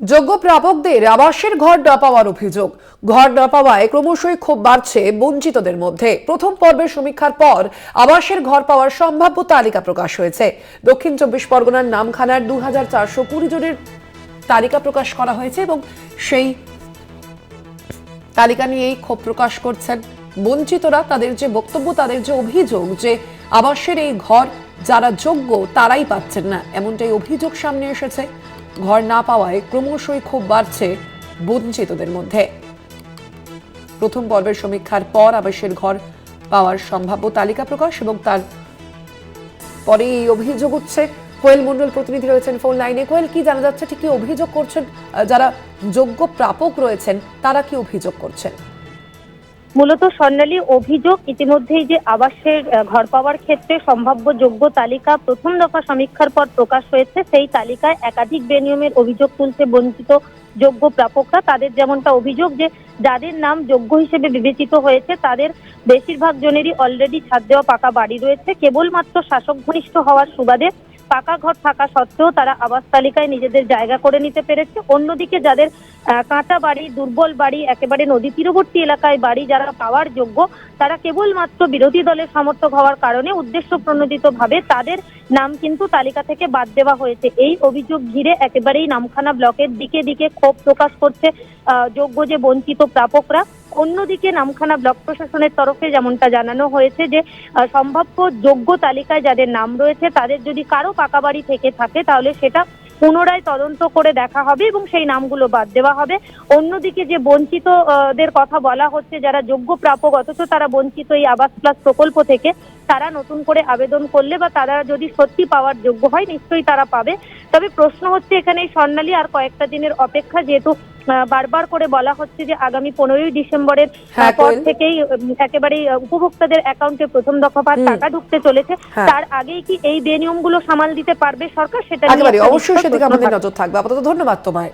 যোগ্য প্রাপকদের আবাসের ঘর না পাওয়ার অভিযোগ। ঘর না পাওয়ায় ক্রমশই ক্ষোভ বাড়ছে বঞ্চিতদের মধ্যে। প্রথম পর্বের সমীক্ষার পর আবাসের ঘর পাওয়ার সম্ভাব্য তালিকা প্রকাশ হয়েছে। দক্ষিণ 24 পরগনার নামখানার 2420 জনের তালিকা প্রকাশ করা হয়েছে এবং সেই তালিকা নিয়েই ক্ষোভ প্রকাশ করছেন বঞ্চিতরা। তাদের যে বক্তব্য, তাদের যে অভিযোগ যে আবাসের এই ঘর যারা যোগ্য তারাই পাচ্ছেন না, এমনটাই অভিযোগ সামনে এসেছে। ঘর না পাওয়ায় ক্রমশই ক্ষোভ বাড়ছে বঞ্চিতদের মধ্যে। প্রথম পর্বের সমীক্ষার পর আবাসের ঘর পাওয়ার সম্ভাব্য তালিকা প্রকাশ এবং তার পরে এই অভিযোগ উঠছে। কোয়েল মন্ডল প্রতিনিধি রয়েছেন ফোন লাইনে। কোয়েল, কি জানা যাচ্ছে, ঠিক কি অভিযোগ করছেন যারা যোগ্য প্রাপক রয়েছেন, তারা কি অভিযোগ করছেন? মূলত স্বর্ণালী, অভিযোগ ইতিমধ্যেই যে আবাসের ঘর পাওয়ার ক্ষেত্রে সম্ভাব্য যোগ্য তালিকা প্রথম দফা সমীক্ষার পর প্রকাশ হয়েছে। সেই তালিকায় একাধিক বেনিয়মের অভিযোগ তুলছে বঞ্চিত যোগ্য প্রাপকরা। তাদের যেমনটা অভিযোগ যে যাদের নাম যোগ্য হিসেবে বিবেচিত হয়েছে তাদের বেশিরভাগ জনেরই অলরেডি ছাদ দেওয়া পাকা বাড়ি রয়েছে। কেবলমাত্র শাসক ঘনিষ্ঠ হওয়ার সুবাদে পাকা ঘর থাকা সত্ত্বেও তারা আবাস তালিকায় নিজেদের জায়গা করে নিতে পেরেছে। অন্যদিকে যাদের কাঁচা বাড়ি, দুর্বল বাড়ি, একেবারে নদী তীরবর্তী এলাকায় বাড়ি যারা পাওয়ার যোগ্য, তারা কেবলমাত্র বিরোধী দলের সমর্থক হওয়ার কারণে উদ্দেশ্য প্রণোদিতভাবে তাদের নাম কিন্তু তালিকা থেকে বাদ দেওয়া হয়েছে। এই অভিযোগ ঘিরে একেবারেই নামখানা ব্লকের দিকে দিকে ক্ষোভ প্রকাশ করছে যোগ্য যে বঞ্চিত প্রাপকরা। অন্যদিকে নামখানা ব্লক প্রশাসনের তরফে যেমনটা জানানো হয়েছে যে সম্ভাব্য যোগ্য তালিকায় যাদের নাম রয়েছে তাদের যদি কারো পাকা বাড়ি থেকে থাকে তাহলে সেটা পুনরায় তদন্ত করে দেখা হবে এবং সেই নামগুলো বাদ দেওয়া হবে। অন্যদিকে যে বঞ্চিতদের কথা বলা হচ্ছে, যারা যোগ্য প্রাপক অথচ তারা বঞ্চিত এই আবাস প্লাস প্রকল্প থেকে, তারা নতুন করে আবেদন করলে বা তারা যদি সত্যি পাওয়ার যোগ্য হয় নিশ্চয়ই তারা পাবে। তবে প্রশ্ন হচ্ছে এখানে স্বর্ণালী আর কয়েকটা দিনের অপেক্ষা, যেহেতু বারবার করে বলা হচ্ছে যে আগামী 15ই ডিসেম্বরের পর থেকেই একেবারেই উপভোক্তাদের অ্যাকাউন্টে প্রথম দফা টাকা ঢুকতে চলেছে। তার আগেই কি এই বেনিয়মগুলো সামাল দিতে পারবে সরকার, সেটা অবশ্যই সেদিকে আমাদের নজর থাকবে। আপাতত ধন্যবাদ তোমায়।